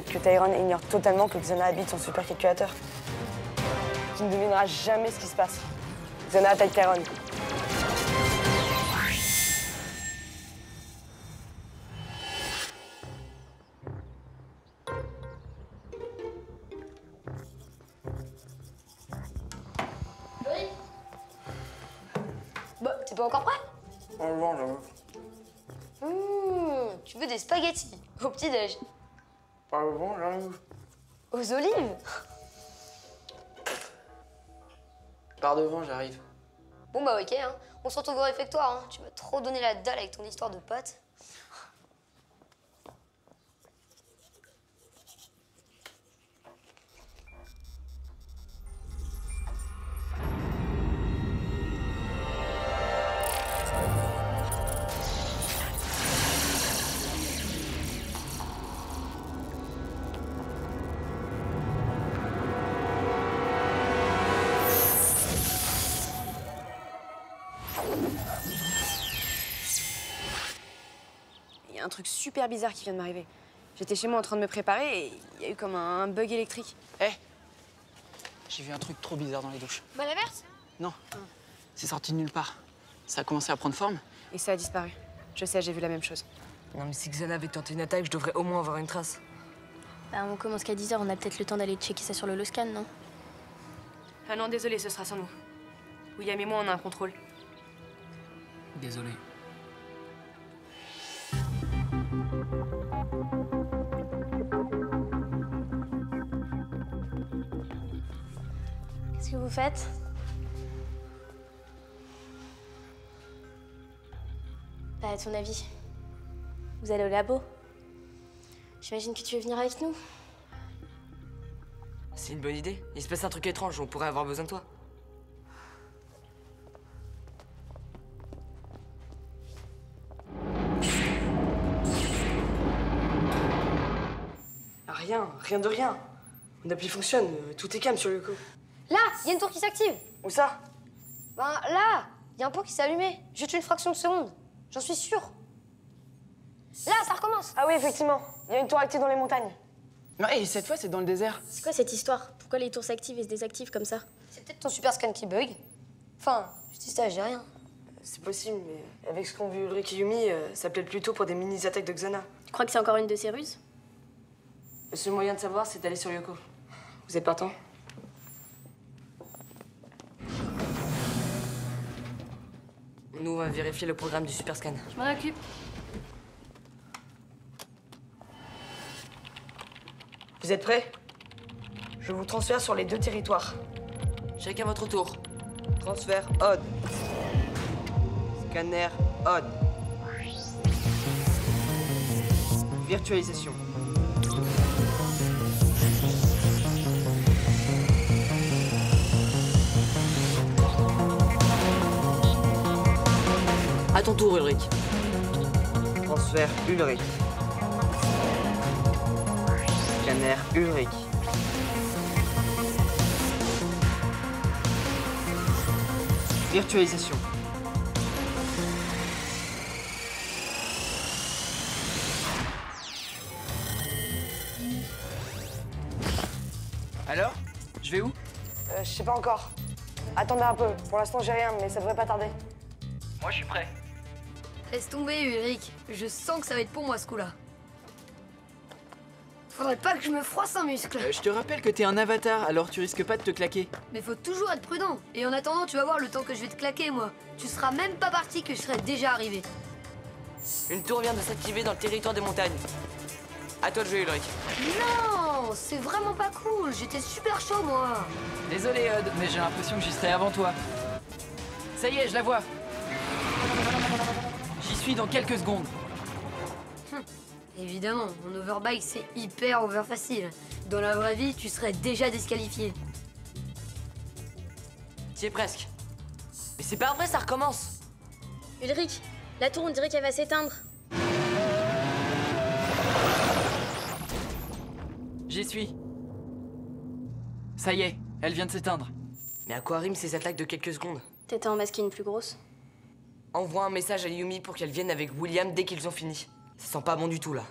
tête que Tyron ignore totalement que Xana habite son supercalculateur. Tu ne devineras jamais ce qui se passe. Xana attaque Tyron. Bah, t'es pas encore prêt? Non, j'avoue. Tu veux des spaghettis au petit-déj? Pas bon, j'arrive. Aux olives? Par devant, j'arrive. Bon bah ok, hein. On se retrouve au réfectoire, hein. Tu m'as trop donné la dalle avec ton histoire de pâtes. Il y a un truc super bizarre qui vient de m'arriver. J'étais chez moi en train de me préparer et il y a eu comme un bug électrique. Hé, j'ai vu un truc trop bizarre dans les douches. Bah la verte? Non, c'est sorti de nulle part. Ça a commencé à prendre forme. Et ça a disparu. Je sais, j'ai vu la même chose. Non mais si Xana avait tenté une attaque, je devrais au moins avoir une trace. Bah on commence qu'à 10h, on a peut-être le temps d'aller checker ça sur le scan, non? Ah non, désolé, ce sera sans nous. William et moi, on a un contrôle. Désolé. Qu'est-ce que vous faites? Bah à ton avis, vous allez au labo? J'imagine que tu veux venir avec nous. C'est une bonne idée. Il se passe un truc étrange, on pourrait avoir besoin de toi. Rien de rien. Mon appli fonctionne, tout est calme sur le coup. Là, il y a une tour qui s'active. Où ça? Ben là, il y a un pot qui s'est allumé. Juste une fraction de seconde. J'en suis sûre. Là, ça recommence. Ah oui, effectivement. Il y a une tour active dans les montagnes. Non, et cette fois, c'est dans le désert. C'est quoi cette histoire? Pourquoi les tours s'activent et se désactivent comme ça? C'est peut-être ton super scan qui bug. Enfin, je dis ça, j'ai rien. C'est possible, mais avec ce qu'ont vu Ulrich et Yumi, ça plaide plutôt pour des mini-attaques de Xana. Tu crois que c'est encore une de ces ruses? Le seul moyen de savoir, c'est d'aller sur Yoko. Vous êtes partant? Nous, on va vérifier le programme du super scan. Je m'en occupe. Vous êtes prêts? Je vous transfère sur les deux territoires. Chacun votre tour. Transfert on. Scanner on. Virtualisation. À ton tour, Ulrich. Transfert Ulrich. Scanner Ulrich. Virtualisation. Alors? Je vais où? Je sais pas encore. Attendez un peu. Pour l'instant, j'ai rien, mais ça devrait pas tarder. Moi, je suis prêt. Laisse tomber, Ulrich. Je sens que ça va être pour moi, ce coup-là. Faudrait pas que je me froisse un muscle. Je te rappelle que t'es un avatar, alors tu risques pas de te claquer. Mais faut toujours être prudent. Et en attendant, tu vas voir le temps que je vais te claquer, moi. Tu seras même pas parti que je serai déjà arrivé. Une tour vient de s'activer dans le territoire des montagnes. À toi de jouer, Ulrich. Non, c'est vraiment pas cool. J'étais super chaud, moi. Désolé, Odd, mais j'ai l'impression que j'y serai avant toi. Ça y est, je la vois. J'y suis dans quelques secondes. Évidemment, mon overbike, c'est hyper over facile. Dans la vraie vie, tu serais déjà disqualifié. T'y es presque. Mais c'est pas vrai, ça recommence. Ulrich, la tour, on dirait qu'elle va s'éteindre. J'y suis. Ça y est, elle vient de s'éteindre. Mais à quoi riment ces attaques de quelques secondes? T'étais en masqué une plus grosse. Envoie un message à Yumi pour qu'elle vienne avec William dès qu'ils ont fini. Ça sent pas bon du tout, là.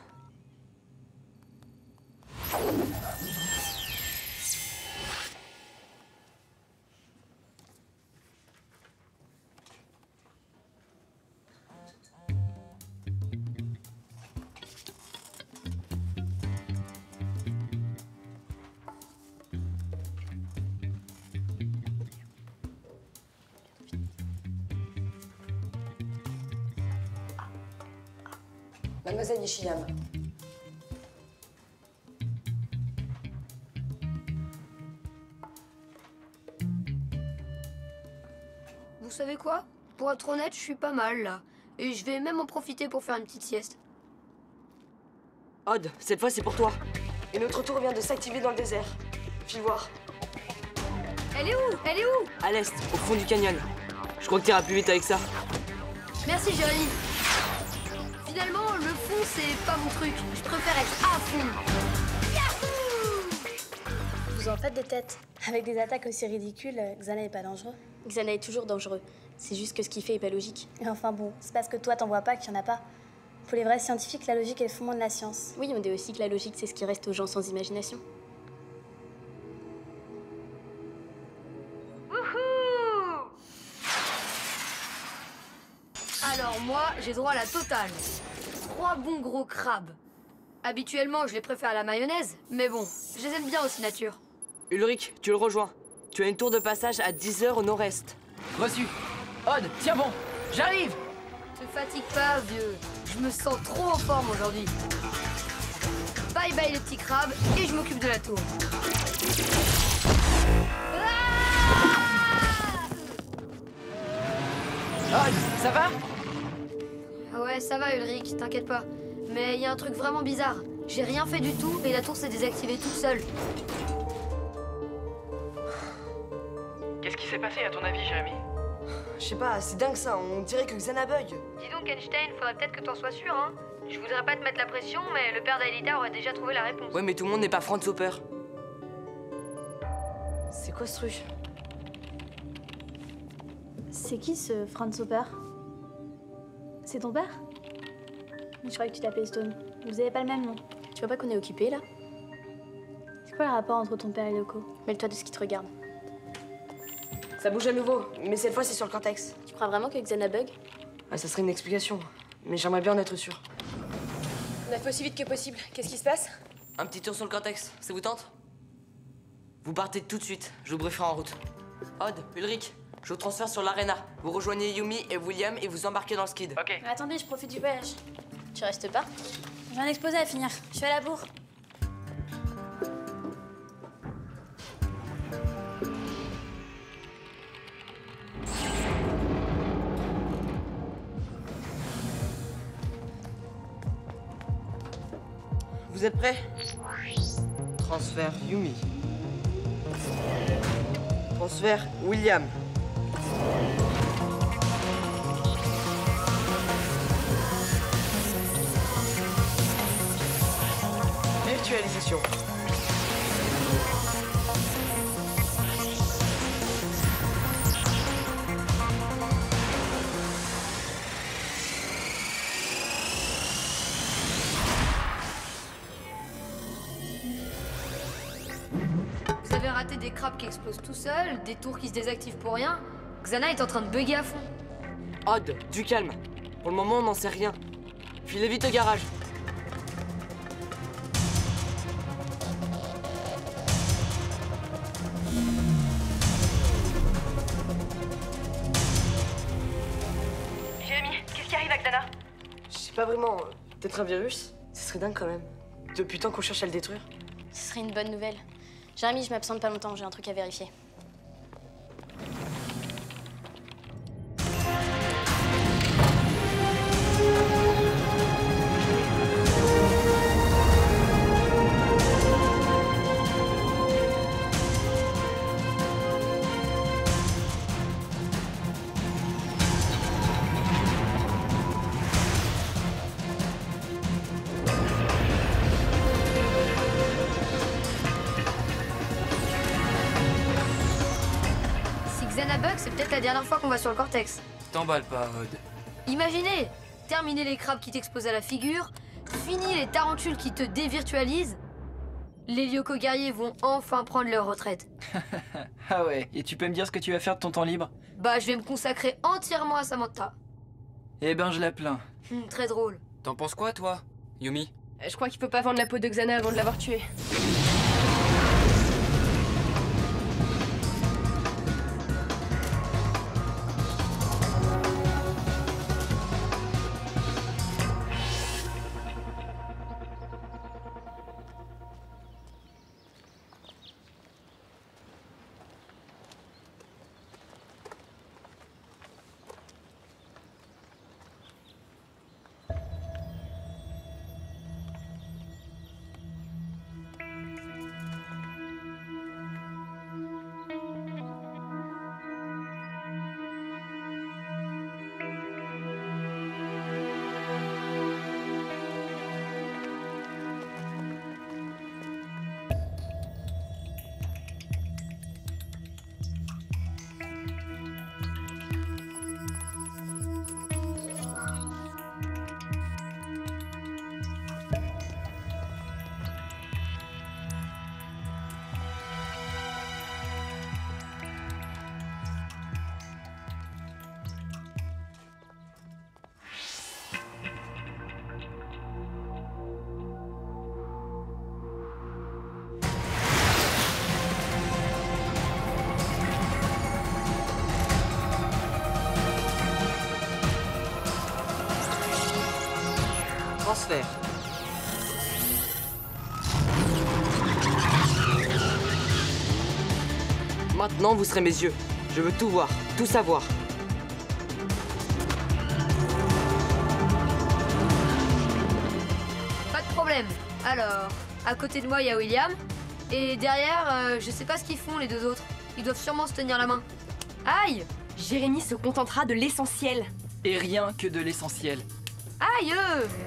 Mademoiselle Nishiyama. Vous savez quoi? Pour être honnête, je suis pas mal là. Et je vais même en profiter pour faire une petite sieste. Odd, cette fois c'est pour toi. Et notre tour vient de s'activer dans le désert. File voir. Elle est où? Elle est où? À l'est, au fond du canyon. Je crois que t'iras plus vite avec ça. Merci Jérémy. Finalement, le fond, c'est pas mon truc. Je préfère être à fond. Vous en faites des têtes. Avec des attaques aussi ridicules, Xana est pas dangereux. Xana est toujours dangereux. C'est juste que ce qu'il fait est pas logique. Et enfin bon, c'est parce que toi t'en vois pas qu'il y en a pas. Pour les vrais scientifiques, la logique est le fondement de la science. Oui, on dit aussi que la logique, c'est ce qui reste aux gens sans imagination. Alors moi, j'ai droit à la totale. 3 bons gros crabes. Habituellement, je les préfère à la mayonnaise, mais bon, je les aime bien aussi nature. Ulrich, tu le rejoins. Tu as une tour de passage à 10 heures au nord-est. Reçu. Odd, tiens bon. J'arrive. Te fatigue pas, vieux. Je me sens trop en forme aujourd'hui. Bye bye les petits crabes, et je m'occupe de la tour. Odd, ça va? Ah ouais, ça va Ulrich, t'inquiète pas. Mais il y a un truc vraiment bizarre. J'ai rien fait du tout, et la tour s'est désactivée toute seule. Qu'est-ce qui s'est passé à ton avis, Jérémy? Je sais pas, c'est dingue ça, on dirait que Xana bug. Dis donc Einstein, faudrait peut-être que t'en sois sûr, hein. Je voudrais pas te mettre la pression, mais le père d'Aelita aurait déjà trouvé la réponse. Ouais, mais tout le monde n'est pas Franz Hopper. C'est quoi ce truc? C'est qui ce Franz Hopper? C'est ton père? Je croyais que tu t'appelais Stone. Vous avez pas le même nom. Tu vois pas qu'on est occupé là? C'est quoi le rapport entre ton père et Loco? Mêle-toi de ce qui te regarde. Ça bouge à nouveau, mais cette fois c'est sur le cortex. Tu crois vraiment que Xana bug? Ah, ça serait une explication, mais j'aimerais bien en être sûr. On a fait aussi vite que possible. Qu'est-ce qui se passe? Un petit tour sur le cortex, ça vous tente? Vous partez tout de suite, je vous brieferai en route. Odd, Ulrich, je vous transfère sur l'Arena. Vous rejoignez Yumi et William et vous embarquez dans le skid. Ok. Attendez, je profite du voyage. Tu restes pas? J'ai un exposé à finir. Je suis à la bourre. Vous êtes prêts? Transfert Yumi. Transfert William. Virtualisation. Vous avez raté des crabes qui explosent tout seuls, des tours qui se désactivent pour rien. Xana est en train de bugger à fond. Odd, du calme. Pour le moment, on n'en sait rien. Filez vite au garage. Jérémy, qu'est-ce qui arrive à Xana? Je sais pas vraiment. Peut-être un virus? Ce serait dingue quand même. Depuis le temps qu'on cherche à le détruire. Ce serait une bonne nouvelle. Jérémy, je m'absente pas longtemps, j'ai un truc à vérifier. Si Xana bug, c'est peut-être la dernière fois qu'on va sur le cortex. T'emballe pas, Odd. Imaginez, terminer les crabes qui t'explosent à la figure, fini les tarentules qui te dévirtualisent. Les Lyoko guerriers vont enfin prendre leur retraite. Ah ouais, et tu peux me dire ce que tu vas faire de ton temps libre? Bah, je vais me consacrer entièrement à Samantha. Eh ben, je la plains. Très drôle. T'en penses quoi, toi, Yumi? Je crois qu'il faut pas vendre la peau de Xana avant de l'avoir tuée. Transfert. Maintenant, vous serez mes yeux. Je veux tout voir, tout savoir. Pas de problème. Alors, à côté de moi, il y a William. Et derrière, je sais pas ce qu'ils font, les deux autres. Ils doivent sûrement se tenir la main. Aïe! Jérémy se contentera de l'essentiel. Et rien que de l'essentiel. Aïe!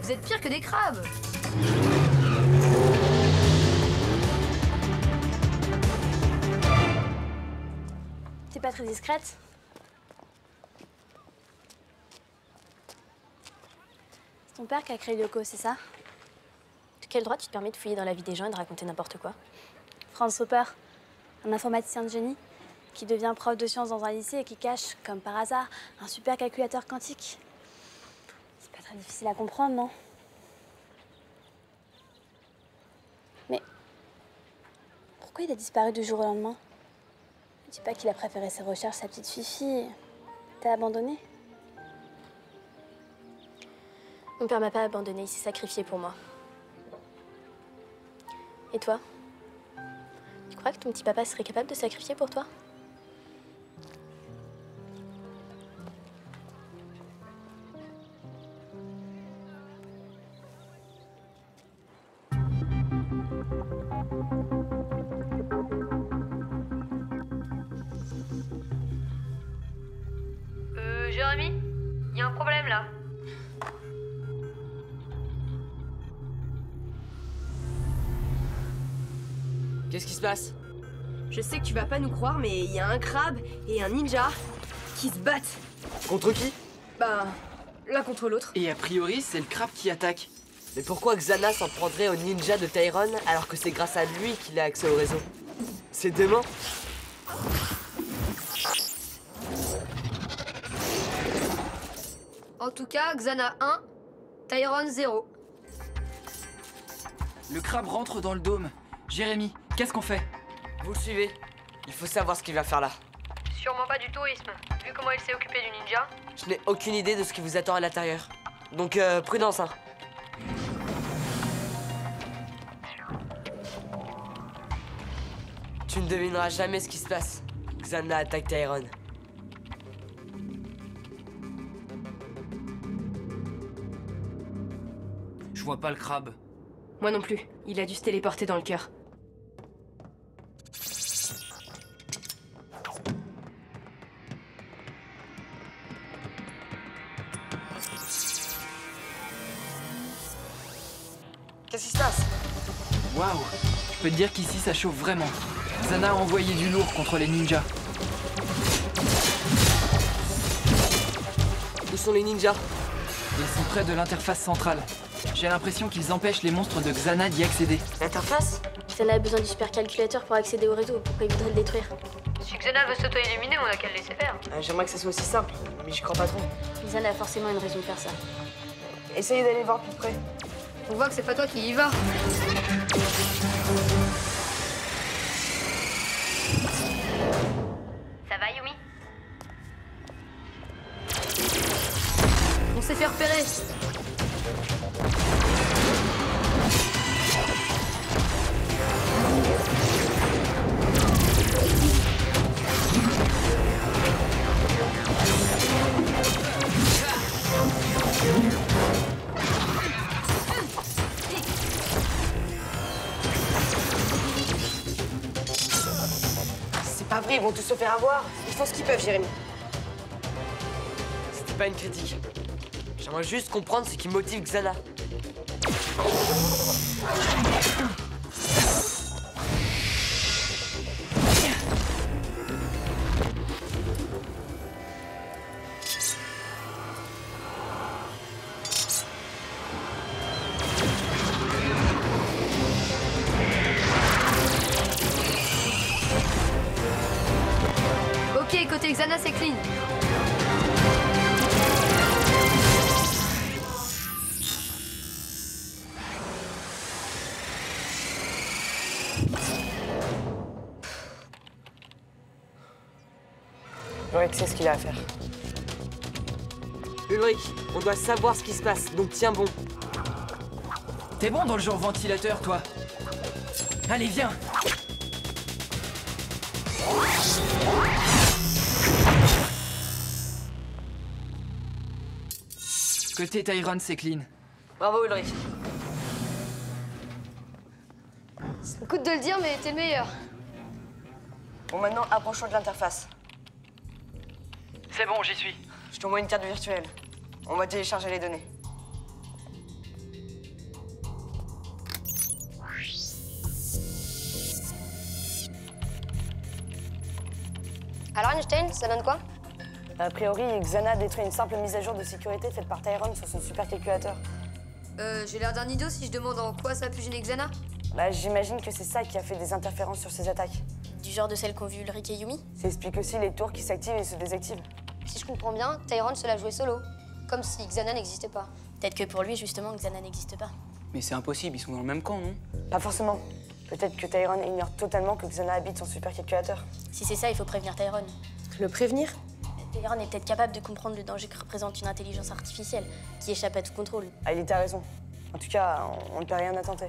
Vous êtes pire que des crabes! T'es pas très discrète? C'est ton père qui a créé Lyoko, c'est ça? De quel droit tu te permets de fouiller dans la vie des gens et de raconter n'importe quoi? Franz Hopper, un informaticien de génie, qui devient prof de sciences dans un lycée et qui cache, comme par hasard, un super calculateur quantique. C'est pas très difficile à comprendre, non? Mais pourquoi il a disparu du jour au lendemain? Ne dis pas qu'il a préféré ses recherches à sa petite Fifi. T'as abandonné? Mon père m'a pas abandonné, il s'est sacrifié pour moi. Et toi? Tu crois que ton petit papa serait capable de se sacrifier pour toi? Jérémy? Il y a un problème là. Qu'est-ce qui se passe? Je sais que tu vas pas nous croire, mais il y a un crabe et un ninja qui se battent. Contre qui? Bah, l'un contre l'autre. Et a priori, c'est le crabe qui attaque. Mais pourquoi Xana s'en prendrait au ninja de Tyrone alors que c'est grâce à lui qu'il a accès au réseau? C'est dément. En tout cas, Xana 1, Tyrone 0. Le crabe rentre dans le dôme. Jérémy, qu'est-ce qu'on fait? Vous le suivez. Il faut savoir ce qu'il va faire là. Sûrement pas du tourisme, vu comment il s'est occupé du ninja. Je n'ai aucune idée de ce qui vous attend à l'intérieur. Donc, prudence, hein. Tu ne devineras jamais ce qui se passe. Xana attaque Tyrone. Je vois pas le crabe. Moi non plus. Il a dû se téléporter dans le cœur. Qu'est-ce qui se passe? Waouh! Je peux te dire qu'ici, ça chauffe vraiment. Xana a envoyé du lourd contre les ninjas. Où sont les ninjas? Ils sont près de l'interface centrale. J'ai l'impression qu'ils empêchent les monstres de Xana d'y accéder. L'interface? Xana a besoin du supercalculateur pour accéder au réseau. Pourquoi il voudrait le détruire? Si Xana veut s'auto-éliminer, on a qu'à le laisser faire. J'aimerais que ça soit aussi simple, mais j'y crois pas trop. Xana a forcément une raison de faire ça. Essayez d'aller voir plus près. On voit que c'est pas toi qui y vas. Ça va, Yumi? On s'est fait repérer. C'est pas vrai, ils vont tous se faire avoir. Ils font ce qu'ils peuvent, Jérémy. C'était pas une critique. J'aimerais juste comprendre ce qui motive Xana. Ok, côté Xana, c'est clean. Ulrich sait ce qu'il a à faire. Ulrich, on doit savoir ce qui se passe, donc tiens bon. T'es bon dans le genre ventilateur, toi. Allez, viens. Côté Tyrone, c'est clean. Bravo Ulrich. Ça me coûte de le dire, mais t'es le meilleur. Bon, maintenant, approchons de l'interface. C'est bon, j'y suis. Je t'envoie une carte virtuelle. On va télécharger les données. Alors Einstein, ça donne quoi? A priori, Xana a détruit une simple mise à jour de sécurité faite par Tyrone sur son supercalculateur. J'ai l'air d'un idiot si je demande en quoi ça a pu gêner Xana. Bah, j'imagine que c'est ça qui a fait des interférences sur ses attaques. Du genre de celles qu'ont vu Ulrich et Yumi? Ça explique aussi les tours qui s'activent et se désactivent. Si je comprends bien, Tyrone se l'a joué solo. Comme si Xana n'existait pas. Peut-être que pour lui, justement, Xana n'existe pas. Mais c'est impossible, ils sont dans le même camp, non? Pas forcément. Peut-être que Tyrone ignore totalement que Xana habite son supercalculateur. Si c'est ça, il faut prévenir Tyrone. Le prévenir? Tyrone est peut-être capable de comprendre le danger que représente une intelligence artificielle qui échappe à tout contrôle. Ah, il a raison. En tout cas, on ne peut rien à tenter.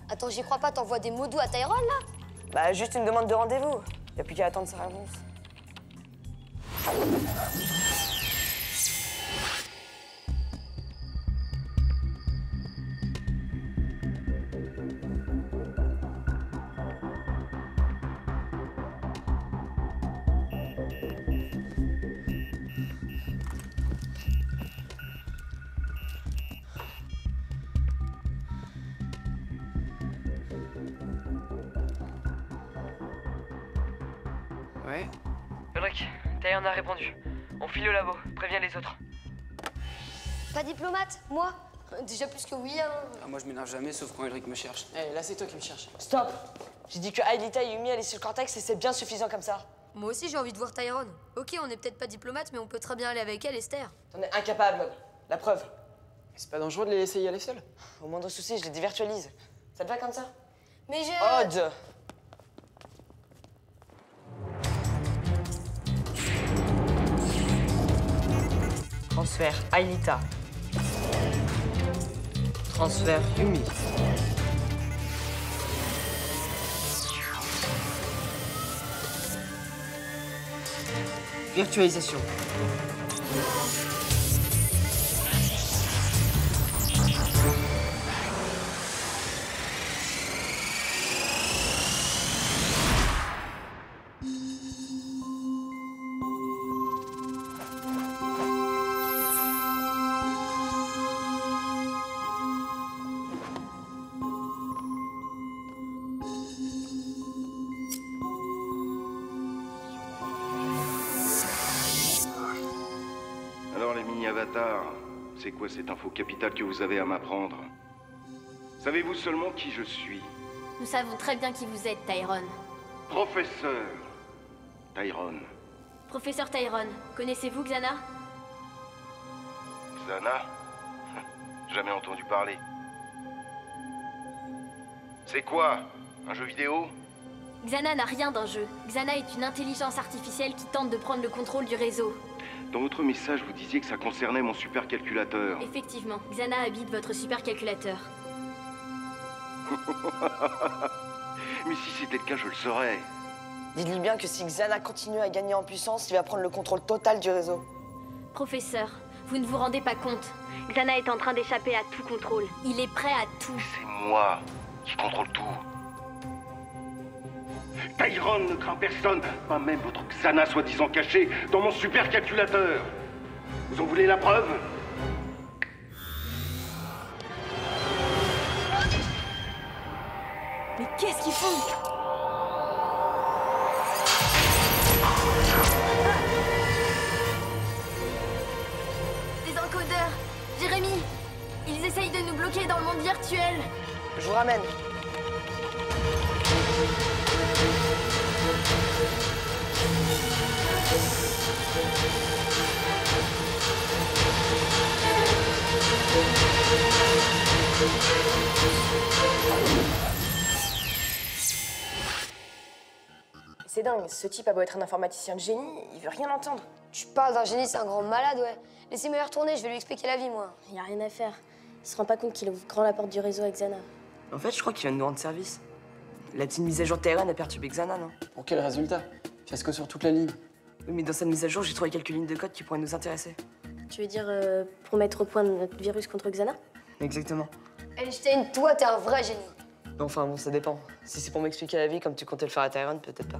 Attends, j'y crois pas, t'envoies des mots doux à Tyrone, là? Bah, juste une demande de rendez-vous. Y a plus qu'à attendre sa réponse. Ouais. Ulrich, Tyrone a répondu. On file au labo, préviens les autres. Pas diplomate, moi? Déjà plus que oui, hein. Ah, moi je m'énerve jamais, sauf quand Ulrich me cherche. Eh, là, c'est toi qui me cherches. Stop! J'ai dit que Aelita et Yumi allaient sur le cortex et c'est bien suffisant comme ça. Moi aussi, j'ai envie de voir Tyrone. Ok, on n'est peut-être pas diplomate, mais on peut très bien aller avec elle, Esther. T'en es incapable. La preuve. C'est pas dangereux de les laisser y aller seuls? Au moindre souci, je les dévirtualise. Ça te va comme ça? Mais je... Odd! Transfert Aelita. Transfert Yumi. Virtualisation. Alors les mini-avatars, c'est quoi cette info capitale que vous avez à m'apprendre? Savez-vous seulement qui je suis? Nous savons très bien qui vous êtes, Tyrone. Professeur Tyrone. Professeur Tyrone, connaissez-vous Xana? Xana? Jamais entendu parler. C'est quoi? Un jeu vidéo? Xana n'a rien d'un jeu. Xana est une intelligence artificielle qui tente de prendre le contrôle du réseau. Dans votre message, vous disiez que ça concernait mon supercalculateur. Effectivement, Xana habite votre supercalculateur. Mais si c'était le cas, je le saurais. Dites-lui bien que si Xana continue à gagner en puissance, il va prendre le contrôle total du réseau. Professeur, vous ne vous rendez pas compte. Xana est en train d'échapper à tout contrôle. Il est prêt à tout. C'est moi qui contrôle tout. Tyrone ne craint personne, pas même votre Xana soi-disant cachée dans mon supercalculateur. Vous en voulez la preuve? Mais qu'est-ce qu'ils font? Des encodeurs! Jérémy! Ils essayent de nous bloquer dans le monde virtuel! Je vous ramène. C'est dingue, ce type a beau être un informaticien de génie, il veut rien entendre. Tu parles d'un génie, c'est un grand malade, ouais. Laissez-moi y retourner, je vais lui expliquer la vie, moi. Y a rien à faire. Il se rend pas compte qu'il ouvre grand la porte du réseau avec Xana. En fait, je crois qu'il vient de nous rendre service. La petite mise à jour Tyrone a perturbé Xana, non? Pour quel résultat? Fiasco sur toute la ligne. Oui, mais dans cette mise à jour, j'ai trouvé quelques lignes de code qui pourraient nous intéresser. Tu veux dire pour mettre au point notre virus contre Xana? Exactement. Einstein, toi, t'es un vrai génie. Enfin bon, ça dépend. Si c'est pour m'expliquer la vie comme tu comptais le faire à Tyrone, peut-être pas.